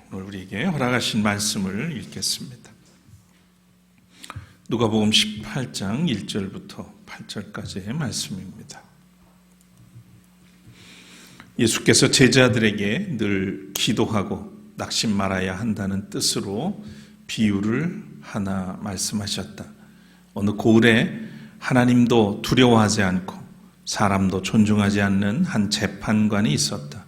오늘 우리에게 허락하신 말씀을 읽겠습니다. 누가복음 18장 1절부터 8절까지의 말씀입니다. 예수께서 제자들에게 늘 기도하고 낙심 말아야 한다는 뜻으로 비유를 하나 말씀하셨다. 어느 고을에 하나님도 두려워하지 않고 사람도 존중하지 않는 한 재판관이 있었다.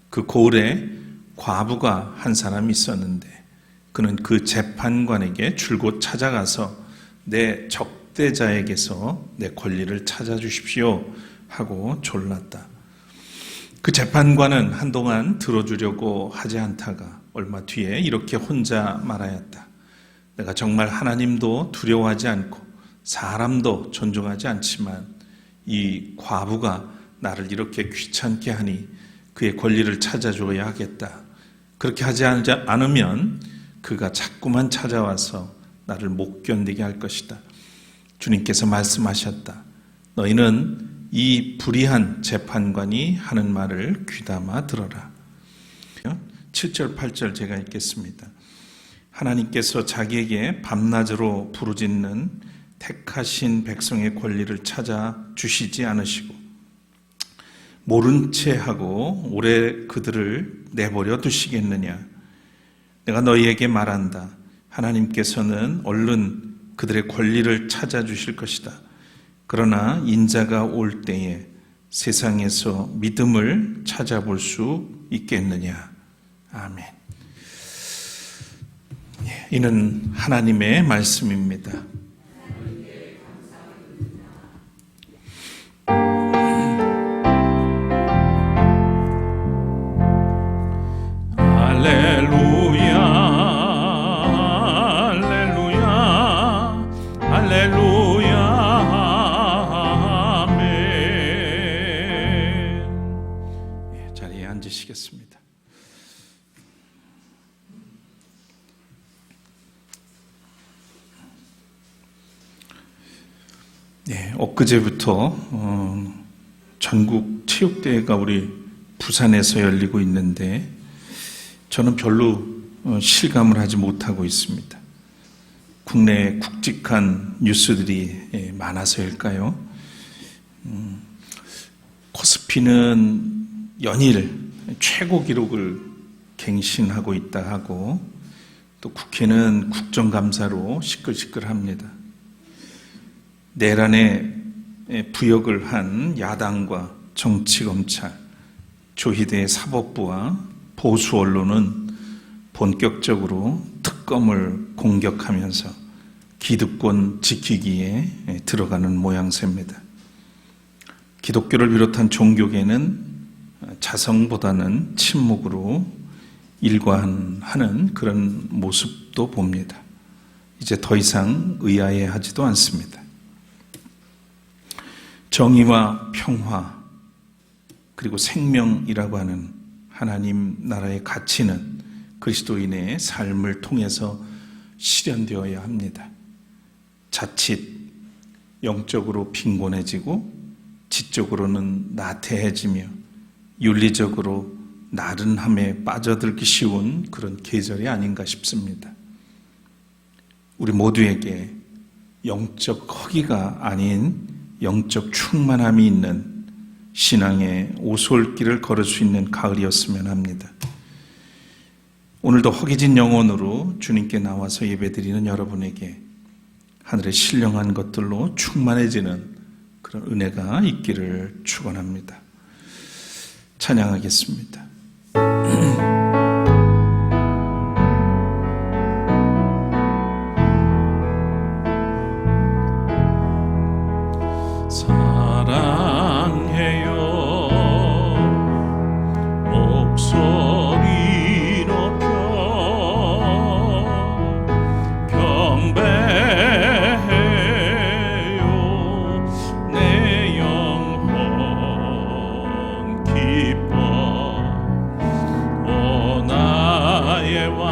그 고을에 과부가 한 사람이 있었는데 그는 그 재판관에게 줄곧 찾아가서 내 적대자에게서 내 권리를 찾아주십시오 하고 졸랐다. 그 재판관은 한동안 들어주려고 하지 않다가 얼마 뒤에 이렇게 혼자 말하였다. 내가 정말 하나님도 두려워하지 않고 사람도 존중하지 않지만 이 과부가 나를 이렇게 귀찮게 하니 그의 권리를 찾아줘야 하겠다. 그렇게 하지 않으면 그가 자꾸만 찾아와서 나를 못 견디게 할 것이다. 주님께서 말씀하셨다. 너희는 이 불의한 재판관이 하는 말을 귀담아 들어라. 7절 8절 제가 읽겠습니다. 하나님께서 자기에게 밤낮으로 부르짖는 택하신 백성의 권리를 찾아 주시지 않으시고 모른 채 하고 오래 그들을 내버려 두시겠느냐. 내가 너희에게 말한다. 하나님께서는 얼른 그들의 권리를 찾아주실 것이다. 그러나 인자가 올 때에 세상에서 믿음을 찾아볼 수 있겠느냐. 아멘. 이는 하나님의 말씀입니다. 앉으시겠습니다. 엊그제부터 전국 체육대회가 우리 부산에서 열리고 있는데 저는 별로 실감을 하지 못하고 있습니다. 국내 굵직한 뉴스들이 많아서일까요? 코스피는 연일 최고 기록을 갱신하고 있다 하고 또 국회는 국정감사로 시끌시끌합니다. 내란에 부역을 한 야당과 정치검찰, 조희대 사법부와 보수 언론은 본격적으로 특검을 공격하면서 기득권 지키기에 들어가는 모양새입니다. 기독교를 비롯한 종교계는 자성보다는 침묵으로 일관하는 그런 모습도 봅니다. 이제 더 이상 의아해하지도 않습니다. 정의와 평화 그리고 생명이라고 하는 하나님 나라의 가치는 그리스도인의 삶을 통해서 실현되어야 합니다. 자칫 영적으로 빈곤해지고 지적으로는 나태해지며 윤리적으로 나른함에 빠져들기 쉬운 그런 계절이 아닌가 싶습니다. 우리 모두에게 영적 허기가 아닌 영적 충만함이 있는 신앙의 오솔길을 걸을 수 있는 가을이었으면 합니다. 오늘도 허기진 영혼으로 주님께 나와서 예배드리는 여러분에게 하늘의 신령한 것들로 충만해지는 그런 은혜가 있기를 축원합니다. 찬양하겠습니다. 사랑해요 목소리 높여 경배해요 내 영혼 기뻐 오 나의 왕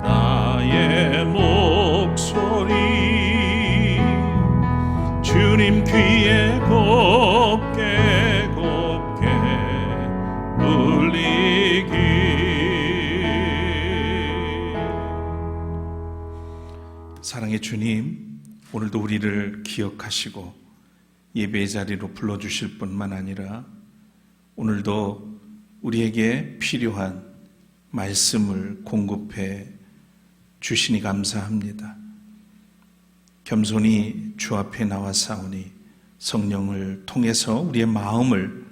나의 목소리 주님 귀에 곱게 곱게 울리기 사랑의 주님, 오늘도 우리를 기억하시고 예배의 자리로 불러주실 뿐만 아니라 오늘도 우리에게 필요한 말씀을 공급해 주시니 감사합니다. 겸손히 주 앞에 나와사오니 성령을 통해서 우리의 마음을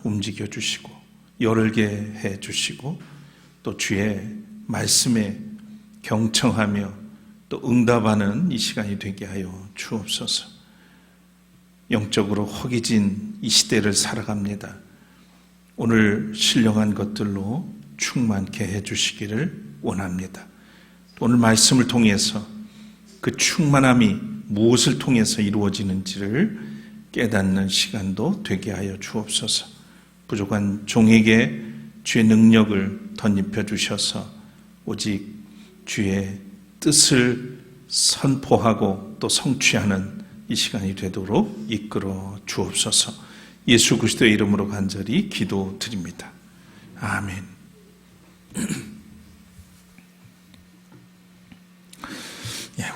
움직여 주시고 열게 해 주시고 또 주의 말씀에 경청하며 또 응답하는 이 시간이 되게 하여 주옵소서. 영적으로 허기진 이 시대를 살아갑니다. 오늘 신령한 것들로 충만케 해 주시기를 원합니다. 오늘 말씀을 통해서 그 충만함이 무엇을 통해서 이루어지는지를 깨닫는 시간도 되게 하여 주옵소서. 부족한 종에게 주의 능력을 덧입혀 주셔서 오직 주의 뜻을 선포하고 또 성취하는 이 시간이 되도록 이끌어 주옵소서. 예수 그리스도의 이름으로 간절히 기도드립니다. 아멘.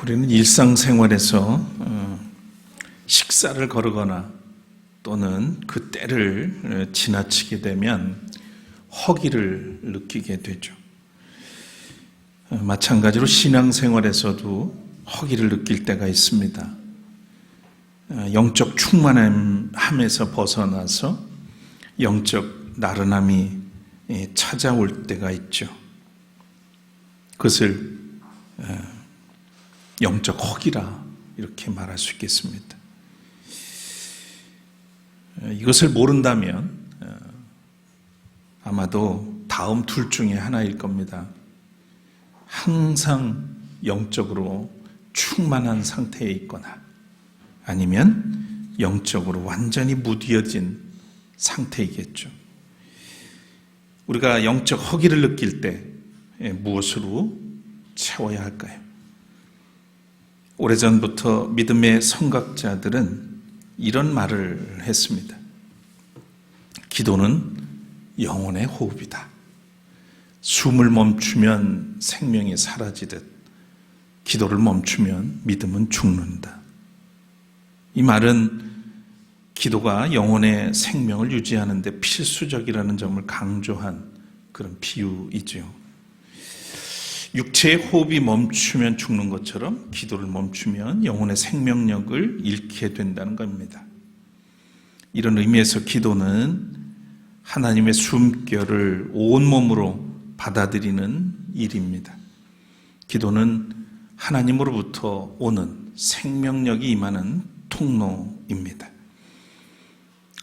우리는 일상생활에서 식사를 거르거나 또는 그 때를 지나치게 되면 허기를 느끼게 되죠. 마찬가지로 신앙생활에서도 허기를 느낄 때가 있습니다. 영적 충만함에서 벗어나서 영적 나른함이 찾아올 때가 있죠. 그것을 영적 허기라 이렇게 말할 수 있겠습니다. 이것을 모른다면 아마도 다음 둘 중에 하나일 겁니다. 항상 영적으로 충만한 상태에 있거나 아니면 영적으로 완전히 무뎌진 상태이겠죠. 우리가 영적 허기를 느낄 때 무엇으로 채워야 할까요? 오래전부터 믿음의 선각자들은 이런 말을 했습니다. 기도는 영혼의 호흡이다. 숨을 멈추면 생명이 사라지듯 기도를 멈추면 믿음은 죽는다. 이 말은 기도가 영혼의 생명을 유지하는 데 필수적이라는 점을 강조한 그런 비유이죠. 육체의 호흡이 멈추면 죽는 것처럼 기도를 멈추면 영혼의 생명력을 잃게 된다는 겁니다. 이런 의미에서 기도는 하나님의 숨결을 온몸으로 받아들이는 일입니다. 기도는 하나님으로부터 오는 생명력이 임하는 통로입니다.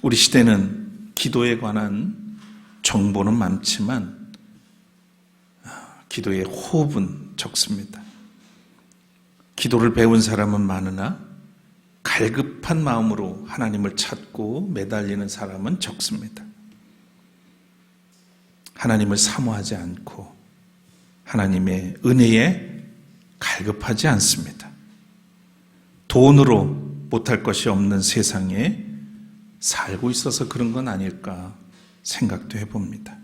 우리 시대는 기도에 관한 정보는 많지만 기도의 호흡은 적습니다. 기도를 배운 사람은 많으나 갈급한 마음으로 하나님을 찾고 매달리는 사람은 적습니다. 하나님을 사모하지 않고 하나님의 은혜에 갈급하지 않습니다. 돈으로 못할 것이 없는 세상에 살고 있어서 그런 건 아닐까 생각도 해봅니다.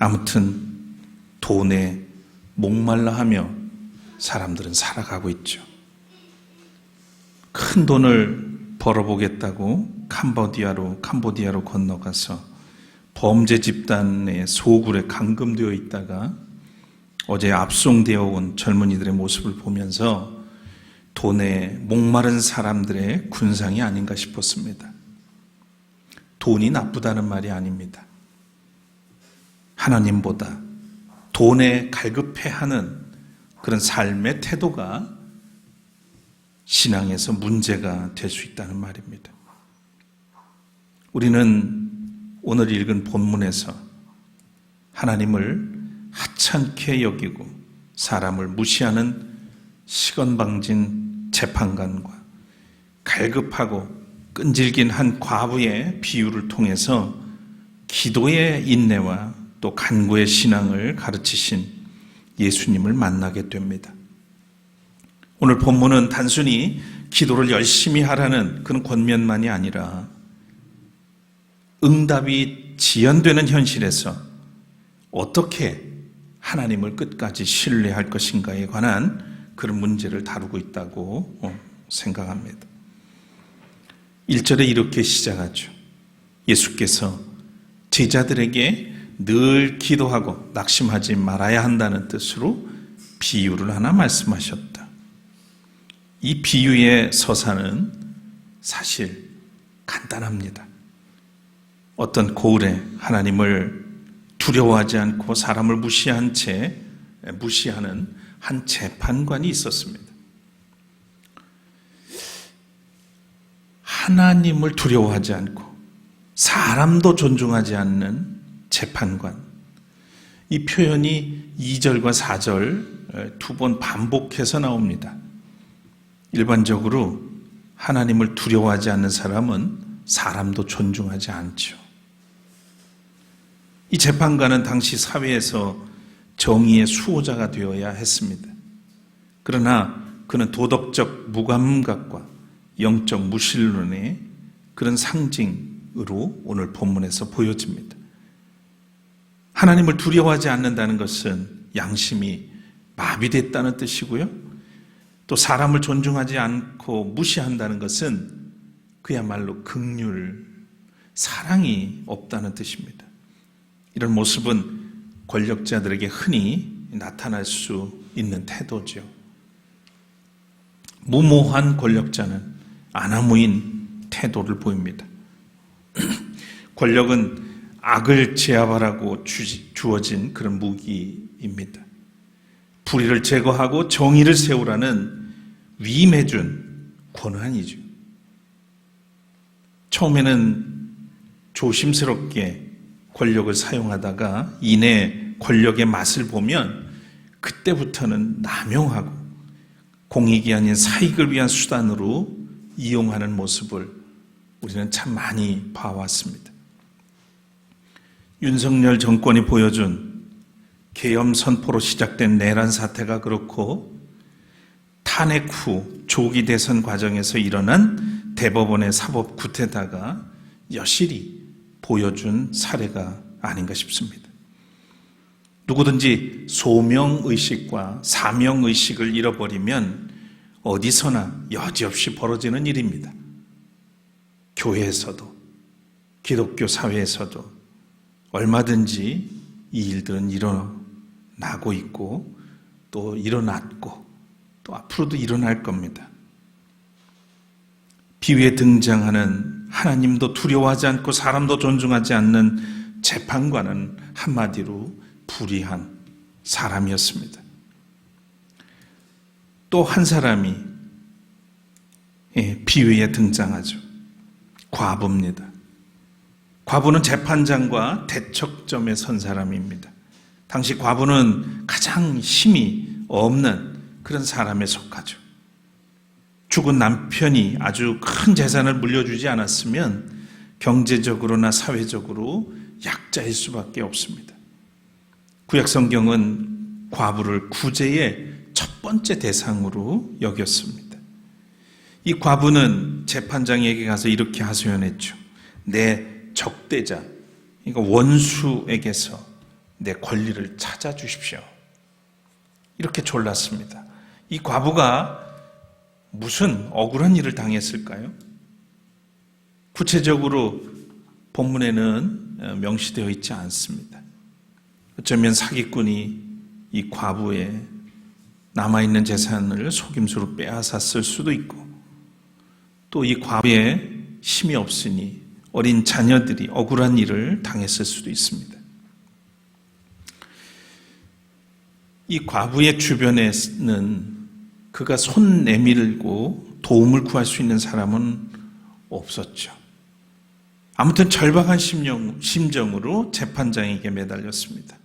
아무튼 돈에 목말라 하며 사람들은 살아가고 있죠. 큰 돈을 벌어보겠다고 캄보디아로 건너가서 범죄 집단의 소굴에 감금되어 있다가 어제 압송되어 온 젊은이들의 모습을 보면서 돈에 목마른 사람들의 군상이 아닌가 싶었습니다. 돈이 나쁘다는 말이 아닙니다. 하나님보다 돈에 갈급해하는 그런 삶의 태도가 신앙에서 문제가 될 수 있다는 말입니다. 우리는 오늘 읽은 본문에서 하나님을 하찮게 여기고 사람을 무시하는 시건방진 재판관과 갈급하고 끈질긴 한 과부의 비유를 통해서 기도의 인내와 또 간구의 신앙을 가르치신 예수님을 만나게 됩니다. 오늘 본문은 단순히 기도를 열심히 하라는 그런 권면만이 아니라 응답이 지연되는 현실에서 어떻게 하나님을 끝까지 신뢰할 것인가에 관한 그런 문제를 다루고 있다고 생각합니다. 1절에 이렇게 시작하죠. 예수께서 제자들에게 늘 기도하고 낙심하지 말아야 한다는 뜻으로 비유를 하나 말씀하셨다. 이 비유의 서사는 사실 간단합니다. 어떤 고을에 하나님을 두려워하지 않고 사람을 무시하는 한 재판관이 있었습니다. 하나님을 두려워하지 않고 사람도 존중하지 않는 재판관. 이 표현이 2절과 4절 두 번 반복해서 나옵니다. 일반적으로 하나님을 두려워하지 않는 사람은 사람도 존중하지 않죠. 이 재판관은 당시 사회에서 정의의 수호자가 되어야 했습니다. 그러나 그는 도덕적 무감각과 영적 무신론의 그런 상징으로 오늘 본문에서 보여집니다. 하나님을 두려워하지 않는다는 것은 양심이 마비됐다는 뜻이고요. 또 사람을 존중하지 않고 무시한다는 것은 그야말로 긍휼, 사랑이 없다는 뜻입니다. 이런 모습은 권력자들에게 흔히 나타날 수 있는 태도죠. 무모한 권력자는 아나무인 태도를 보입니다. 권력은 악을 제압하라고 주어진 그런 무기입니다. 불의를 제거하고 정의를 세우라는 위임해준 권한이죠. 처음에는 조심스럽게 권력을 사용하다가 이내 권력의 맛을 보면 그때부터는 남용하고 공익이 아닌 사익을 위한 수단으로 이용하는 모습을 우리는 참 많이 봐왔습니다. 윤석열 정권이 보여준 계엄 선포로 시작된 내란 사태가 그렇고 탄핵 후 조기 대선 과정에서 일어난 대법원의 사법 구태다가 여실히 보여준 사례가 아닌가 싶습니다. 누구든지 소명의식과 사명의식을 잃어버리면 어디서나 여지없이 벌어지는 일입니다. 교회에서도 기독교 사회에서도 얼마든지 이 일들은 일어나고 있고 또 일어났고 또 앞으로도 일어날 겁니다. 비유에 등장하는 하나님도 두려워하지 않고 사람도 존중하지 않는 재판관은 한마디로 불의한 사람이었습니다. 또 한 사람이 비유에 등장하죠. 과부입니다. 과부는 재판장과 대척점에 선 사람입니다. 당시 과부는 가장 힘이 없는 그런 사람에 속하죠. 죽은 남편이 아주 큰 재산을 물려주지 않았으면 경제적으로나 사회적으로 약자일 수밖에 없습니다. 구약 성경은 과부를 구제의 첫 번째 대상으로 여겼습니다. 이 과부는 재판장에게 가서 이렇게 하소연했죠. 내 적대자, 그러니까 원수에게서 내 권리를 찾아주십시오. 이렇게 졸랐습니다. 이 과부가 무슨 억울한 일을 당했을까요? 구체적으로 본문에는 명시되어 있지 않습니다. 어쩌면 사기꾼이 이 과부의 남아있는 재산을 속임수로 빼앗았을 수도 있고 또 이 과부의 힘이 없으니 어린 자녀들이 억울한 일을 당했을 수도 있습니다. 이 과부의 주변에는 그가 손 내밀고 도움을 구할 수 있는 사람은 없었죠. 아무튼 절박한 심정으로 재판장에게 매달렸습니다.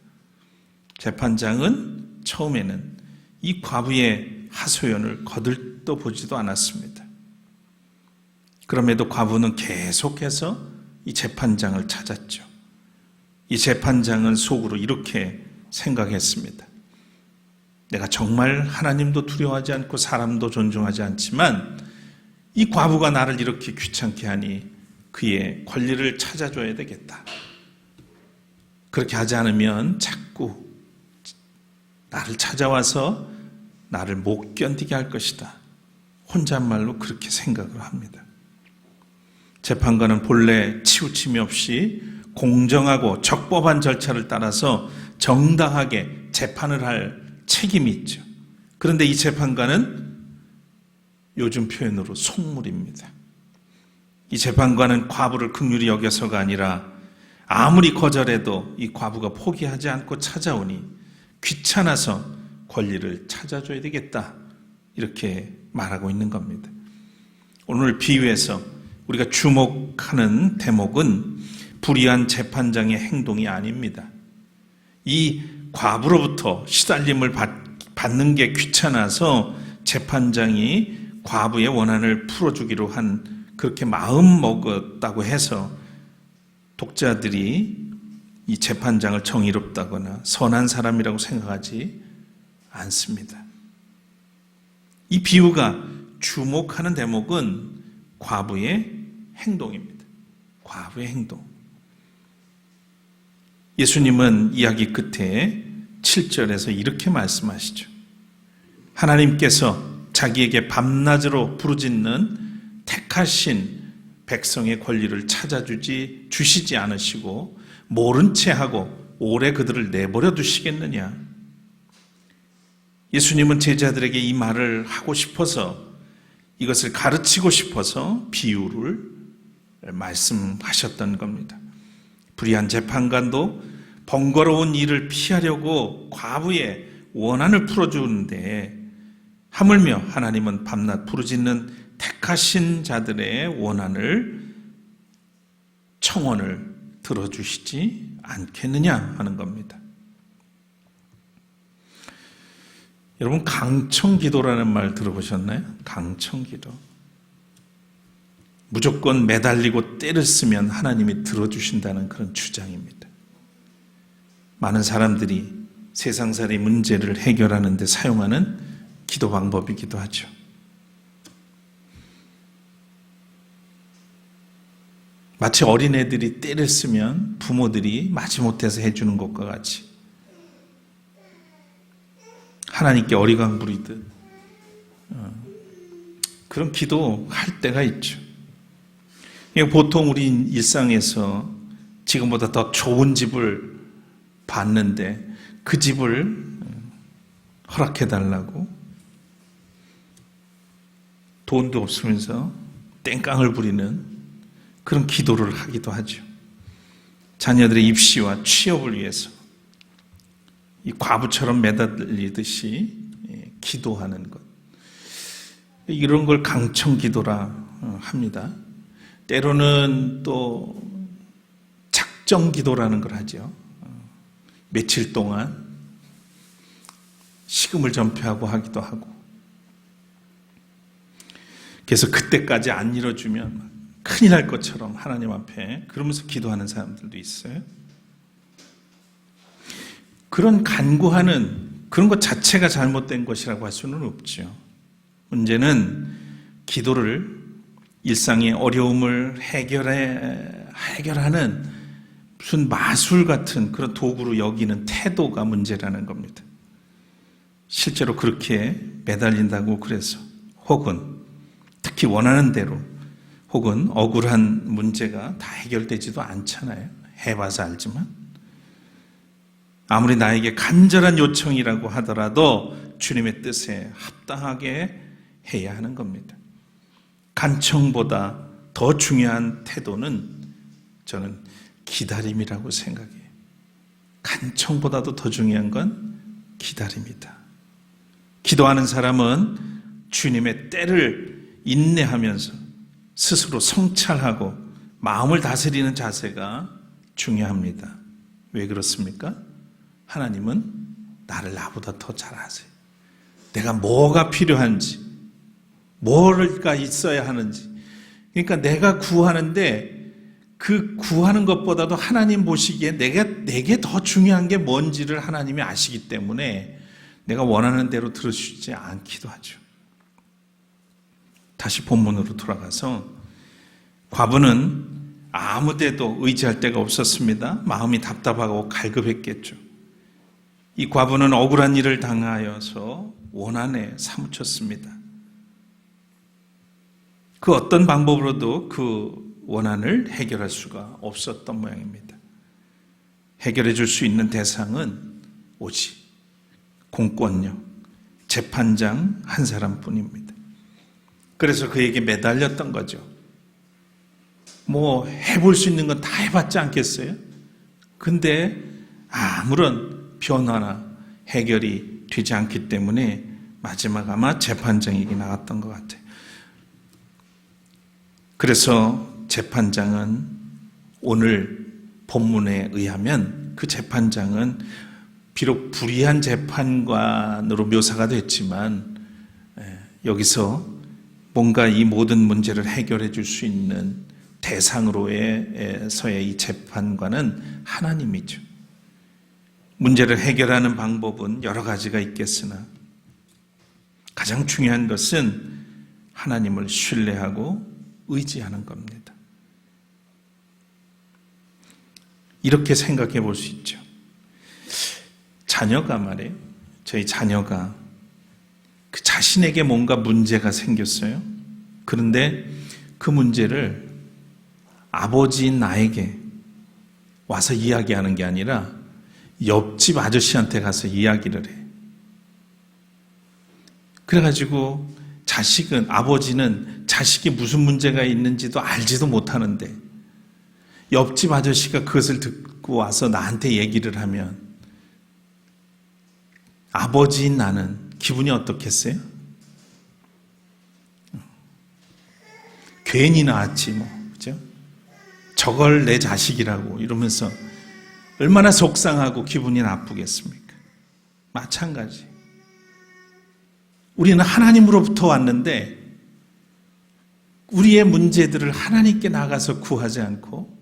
재판장은 처음에는 이 과부의 하소연을 거들떠보지도 않았습니다. 그럼에도 과부는 계속해서 이 재판장을 찾았죠. 이 재판장은 속으로 이렇게 생각했습니다. 내가 정말 하나님도 두려워하지 않고 사람도 존중하지 않지만 이 과부가 나를 이렇게 귀찮게 하니 그의 권리를 찾아줘야 되겠다. 그렇게 하지 않으면 자꾸 나를 찾아와서 나를 못 견디게 할 것이다. 혼잣말로 그렇게 생각을 합니다. 재판관은 본래 치우침이 없이 공정하고 적법한 절차를 따라서 정당하게 재판을 할 책임이 있죠. 그런데 이 재판관은 요즘 표현으로 속물입니다. 이 재판관은 과부를 긍휼히 여겨서가 아니라 아무리 거절해도 이 과부가 포기하지 않고 찾아오니 귀찮아서 권리를 찾아줘야 되겠다, 이렇게 말하고 있는 겁니다. 오늘 비유에서 우리가 주목하는 대목은 불의한 재판장의 행동이 아닙니다. 이 과부로부터 시달림을 받는 게 귀찮아서 재판장이 과부의 원한을 풀어주기로 한 그렇게 마음 먹었다고 해서 독자들이 이 재판장을 정의롭다거나 선한 사람이라고 생각하지 않습니다. 이 비유가 주목하는 대목은 과부의 행동입니다. 과부의 행동. 예수님은 이야기 끝에 7절에서 이렇게 말씀하시죠. 하나님께서 자기에게 밤낮으로 부르짖는 택하신 백성의 권리를 주시지 않으시고 모른 채 하고 오래 그들을 내버려 두시겠느냐. 예수님은 제자들에게 이 말을 하고 싶어서, 이것을 가르치고 싶어서 비유를 말씀하셨던 겁니다. 불의한 재판관도 번거로운 일을 피하려고 과부의 원한을 풀어주는데 하물며 하나님은 밤낮 부르짖는 택하신 자들의 청원을 들어주시지 않겠느냐 하는 겁니다. 여러분, 강청기도라는 말 들어보셨나요? 강청기도. 무조건 매달리고 때를 쓰면 하나님이 들어주신다는 그런 주장입니다. 많은 사람들이 세상살이 문제를 해결하는 데 사용하는 기도 방법이기도 하죠. 마치 어린애들이 때를 쓰면 부모들이 마지못해서 해주는 것과 같이 하나님께 어리광 부리듯 그런 기도할 때가 있죠. 보통 우리 일상에서 지금보다 더 좋은 집을 봤는데 그 집을 허락해달라고 돈도 없으면서 땡깡을 부리는 그런 기도를 하기도 하죠. 자녀들의 입시와 취업을 위해서 이 과부처럼 매달리듯이 기도하는 것, 이런 걸 강청기도라 합니다. 때로는 또 작정기도라는 걸 하죠. 며칠 동안 식음을 전폐하고 하기도 하고, 그래서 그때까지 안 이뤄주면 큰일 날 것처럼 하나님 앞에 그러면서 기도하는 사람들도 있어요. 그런 간구하는 그런 것 자체가 잘못된 것이라고 할 수는 없죠. 문제는 기도를 일상의 어려움을 해결하는 무슨 마술 같은 그런 도구로 여기는 태도가 문제라는 겁니다. 실제로 그렇게 매달린다고 그래서, 혹은 특히 원하는 대로, 혹은 억울한 문제가 다 해결되지도 않잖아요. 해봐서 알지만. 아무리 나에게 간절한 요청이라고 하더라도 주님의 뜻에 합당하게 해야 하는 겁니다. 간청보다 더 중요한 태도는 저는 기다림이라고 생각해요. 간청보다도 더 중요한 건 기다림이다. 기도하는 사람은 주님의 때를 인내하면서 스스로 성찰하고 마음을 다스리는 자세가 중요합니다. 왜 그렇습니까? 하나님은 나를 나보다 더 잘 아세요. 내가 뭐가 필요한지, 뭐가 있어야 하는지. 그러니까 내가 구하는데 그 구하는 것보다도 하나님 보시기에 내게 더 중요한 게 뭔지를 하나님이 아시기 때문에 내가 원하는 대로 들어주지 않기도 하죠. 다시 본문으로 돌아가서, 과부는 아무 데도 의지할 데가 없었습니다. 마음이 답답하고 갈급했겠죠. 이 과부는 억울한 일을 당하여서 원한에 사무쳤습니다. 그 어떤 방법으로도 그 원한을 해결할 수가 없었던 모양입니다. 해결해 줄 수 있는 대상은 오직 공권력, 재판장 한 사람뿐입니다. 그래서 그에게 매달렸던 거죠. 뭐 해볼 수 있는 건 다 해봤지 않겠어요? 근데 아무런 변화나 해결이 되지 않기 때문에 마지막 아마 재판장에게 나갔던 것 같아요. 그래서 재판장은 오늘 본문에 의하면 그 재판장은 비록 불의한 재판관으로 묘사가 됐지만 여기서 뭔가 이 모든 문제를 해결해 줄 수 있는 대상으로서의 이 재판관은 하나님이죠. 문제를 해결하는 방법은 여러 가지가 있겠으나 가장 중요한 것은 하나님을 신뢰하고 의지하는 겁니다. 이렇게 생각해 볼 수 있죠. 자녀가 말이에요. 저희 자녀가 그 자신에게 뭔가 문제가 생겼어요. 그런데 그 문제를 아버지인 나에게 와서 이야기하는 게 아니라 옆집 아저씨한테 가서 이야기를 해. 그래가지고 아버지는 자식이 무슨 문제가 있는지도 알지도 못하는데 옆집 아저씨가 그것을 듣고 와서 나한테 얘기를 하면 아버지인 나는 기분이 어떻겠어요? 괜히 나왔지 뭐, 그죠? 저걸 내 자식이라고 이러면서 얼마나 속상하고 기분이 나쁘겠습니까? 마찬가지. 우리는 하나님으로부터 왔는데 우리의 문제들을 하나님께 나가서 구하지 않고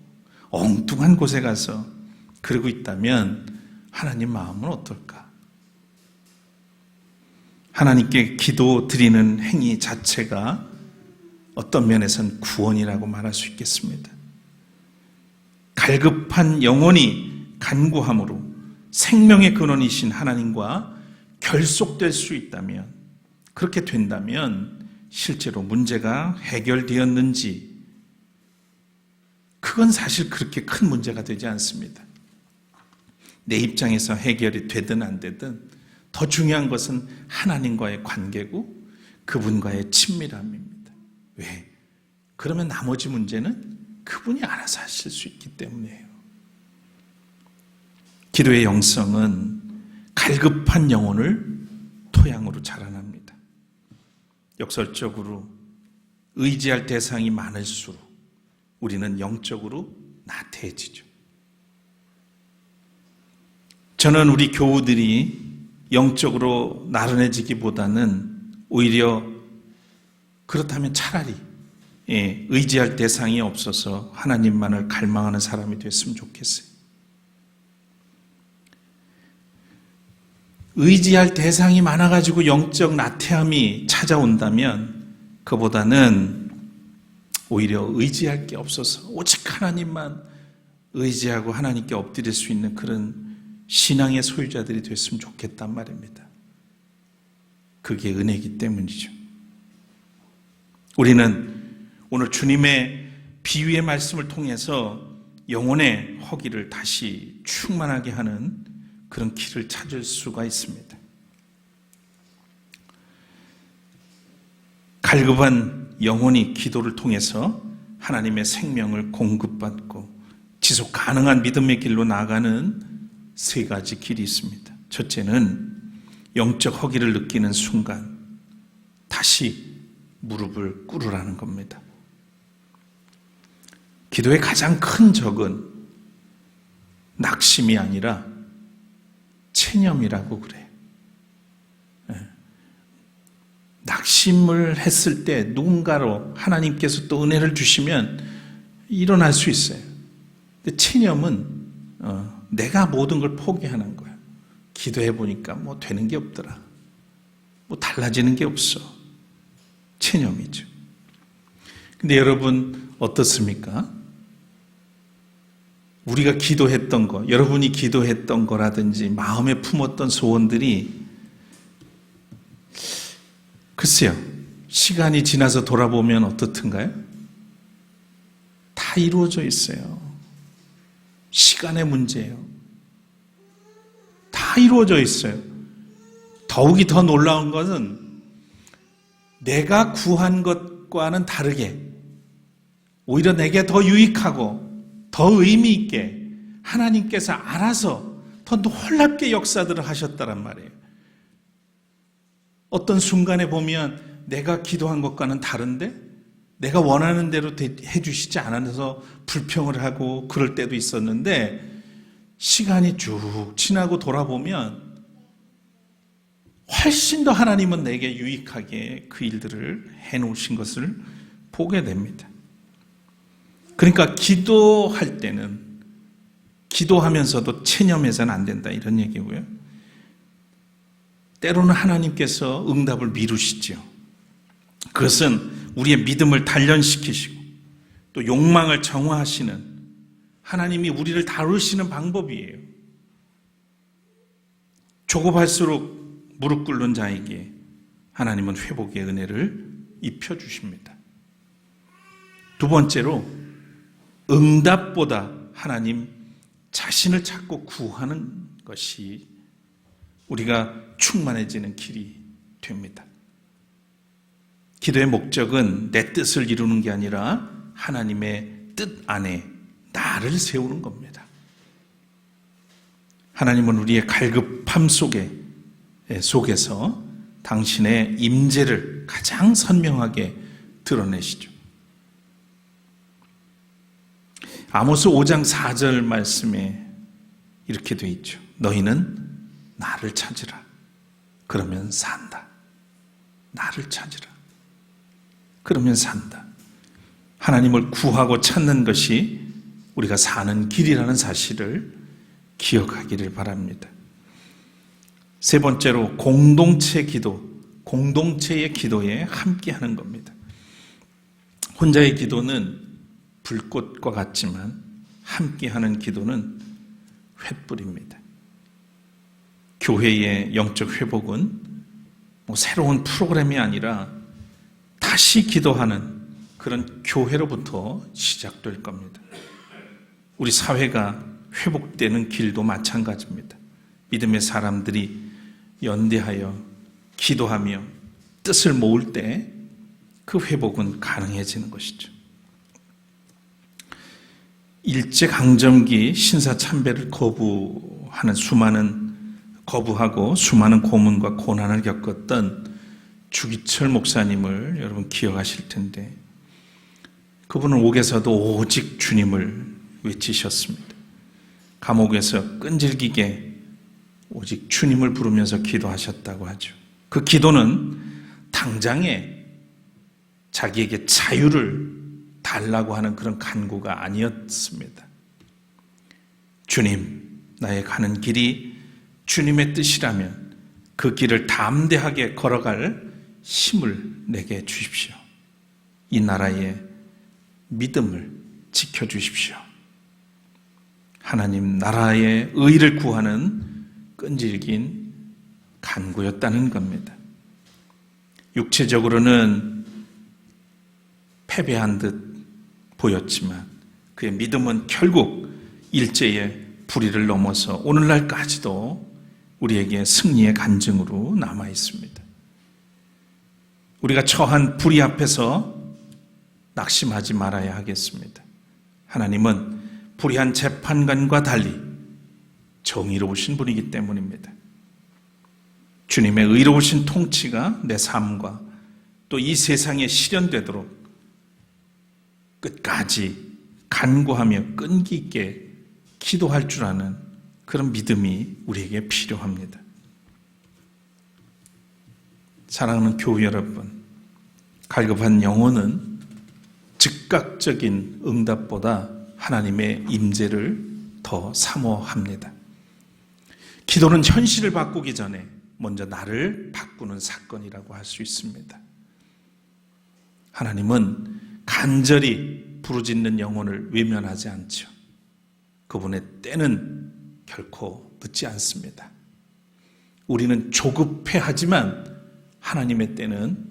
엉뚱한 곳에 가서 그러고 있다면 하나님 마음은 어떨까? 하나님께 기도 드리는 행위 자체가 어떤 면에서는 구원이라고 말할 수 있겠습니다. 갈급한 영혼이 간구함으로 생명의 근원이신 하나님과 결속될 수 있다면, 그렇게 된다면 실제로 문제가 해결되었는지, 그건 사실 그렇게 큰 문제가 되지 않습니다. 내 입장에서 해결이 되든 안 되든 더 중요한 것은 하나님과의 관계고 그분과의 친밀함입니다. 왜? 그러면 나머지 문제는 그분이 알아서 하실 수 있기 때문이에요. 기도의 영성은 갈급한 영혼을 토양으로 자라납니다. 역설적으로 의지할 대상이 많을수록 우리는 영적으로 나태해지죠. 저는 우리 교우들이 영적으로 나른해지기보다는 오히려 그렇다면 차라리 의지할 대상이 없어서 하나님만을 갈망하는 사람이 됐으면 좋겠어요. 의지할 대상이 많아가지고 영적 나태함이 찾아온다면 그보다는 오히려 의지할 게 없어서 오직 하나님만 의지하고 하나님께 엎드릴 수 있는 그런 신앙의 소유자들이 됐으면 좋겠단 말입니다. 그게 은혜이기 때문이죠. 우리는 오늘 주님의 비유의 말씀을 통해서 영혼의 허기를 다시 충만하게 하는 그런 길을 찾을 수가 있습니다. 갈급한 영혼이 기도를 통해서 하나님의 생명을 공급받고 지속 가능한 믿음의 길로 나아가는 세 가지 길이 있습니다. 첫째는 영적 허기를 느끼는 순간 다시 무릎을 꿇으라는 겁니다. 기도의 가장 큰 적은 낙심이 아니라 체념이라고 그래요. 낙심을 했을 때 누군가로 하나님께서 또 은혜를 주시면 일어날 수 있어요. 근데 체념은 내가 모든 걸 포기하는 거야. 기도해 보니까 뭐 되는 게 없더라. 뭐 달라지는 게 없어. 체념이죠. 근데 여러분 어떻습니까? 우리가 기도했던 거, 여러분이 기도했던 거라든지 마음에 품었던 소원들이 글쎄요, 시간이 지나서 돌아보면 어떻든가요? 다 이루어져 있어요. 시간의 문제예요. 다 이루어져 있어요. 더욱이 더 놀라운 것은 내가 구한 것과는 다르게 오히려 내게 더 유익하고 더 의미 있게 하나님께서 알아서 더 놀랍게 역사들을 하셨다란 말이에요. 어떤 순간에 보면 내가 기도한 것과는 다른데 내가 원하는 대로 해주시지 않아서 불평을 하고 그럴 때도 있었는데 시간이 쭉 지나고 돌아보면 훨씬 더 하나님은 내게 유익하게 그 일들을 해놓으신 것을 보게 됩니다. 그러니까 기도할 때는 기도하면서도 체념해서는 안 된다 이런 얘기고요. 때로는 하나님께서 응답을 미루시죠. 그것은 우리의 믿음을 단련시키시고 또 욕망을 정화하시는 하나님이 우리를 다루시는 방법이에요. 조급할수록 무릎 꿇는 자에게 하나님은 회복의 은혜를 입혀주십니다. 두 번째로 응답보다 하나님 자신을 찾고 구하는 것이 우리가 충만해지는 길이 됩니다. 기도의 목적은 내 뜻을 이루는 게 아니라 하나님의 뜻 안에 나를 세우는 겁니다. 하나님은 우리의 갈급함 속에서 당신의 임재를 가장 선명하게 드러내시죠. 아모스 5장 4절 말씀에 이렇게 되어 있죠. 너희는 나를 찾으라. 그러면 산다. 나를 찾으라. 그러면 산다. 하나님을 구하고 찾는 것이 우리가 사는 길이라는 사실을 기억하기를 바랍니다. 세 번째로 공동체 기도, 공동체의 기도에 함께하는 겁니다. 혼자의 기도는 불꽃과 같지만 함께하는 기도는 횃불입니다. 교회의 영적 회복은 새로운 프로그램이 아니라 다시 기도하는 그런 교회로부터 시작될 겁니다. 우리 사회가 회복되는 길도 마찬가지입니다. 믿음의 사람들이 연대하여 기도하며 뜻을 모을 때 그 회복은 가능해지는 것이죠. 일제강점기 신사참배를 거부하고 수많은 고문과 고난을 겪었던 주기철 목사님을 여러분 기억하실 텐데 그분은 옥에서도 오직 주님을 외치셨습니다. 감옥에서 끈질기게 오직 주님을 부르면서 기도하셨다고 하죠. 그 기도는 당장에 자기에게 자유를 달라고 하는 그런 간구가 아니었습니다. 주님, 나의 가는 길이 주님의 뜻이라면 그 길을 담대하게 걸어갈 힘을 내게 주십시오. 이 나라의 믿음을 지켜주십시오. 하나님 나라의 의를 구하는 끈질긴 간구였다는 겁니다. 육체적으로는 패배한 듯 보였지만 그의 믿음은 결국 일제의 불의를 넘어서 오늘날까지도 우리에게 승리의 간증으로 남아 있습니다. 우리가 처한 불의 앞에서 낙심하지 말아야 하겠습니다. 하나님은 불의한 재판관과 달리 정의로우신 분이기 때문입니다. 주님의 의로우신 통치가 내 삶과 또 이 세상에 실현되도록 끝까지 간구하며 끈기 있게 기도할 줄 아는 그런 믿음이 우리에게 필요합니다. 사랑하는 교회 여러분, 갈급한 영혼은 즉각적인 응답보다 하나님의 임재를 더 사모합니다. 기도는 현실을 바꾸기 전에 먼저 나를 바꾸는 사건이라고 할 수 있습니다. 하나님은 간절히 부르짖는 영혼을 외면하지 않죠. 그분의 때는 결코 늦지 않습니다. 우리는 조급해하지만 하나님의 때는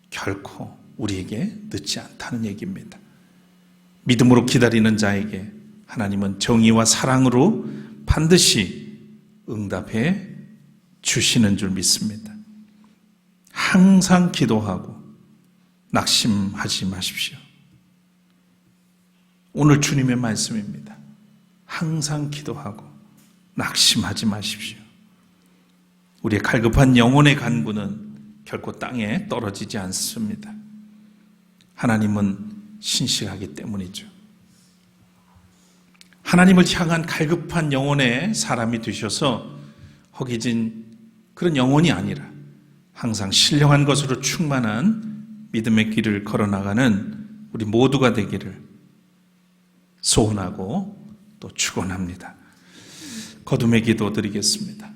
결코 우리에게 늦지 않다는 얘기입니다. 믿음으로 기다리는 자에게 하나님은 정의와 사랑으로 반드시 응답해 주시는 줄 믿습니다. 항상 기도하고 낙심하지 마십시오. 오늘 주님의 말씀입니다. 항상 기도하고 낙심하지 마십시오. 우리의 갈급한 영혼의 간구는 결코 땅에 떨어지지 않습니다. 하나님은 신실하기 때문이죠. 하나님을 향한 갈급한 영혼의 사람이 되셔서 허기진 그런 영혼이 아니라 항상 신령한 것으로 충만한 믿음의 길을 걸어나가는 우리 모두가 되기를 소원하고 또 축원합니다. 거듭의 기도 드리겠습니다.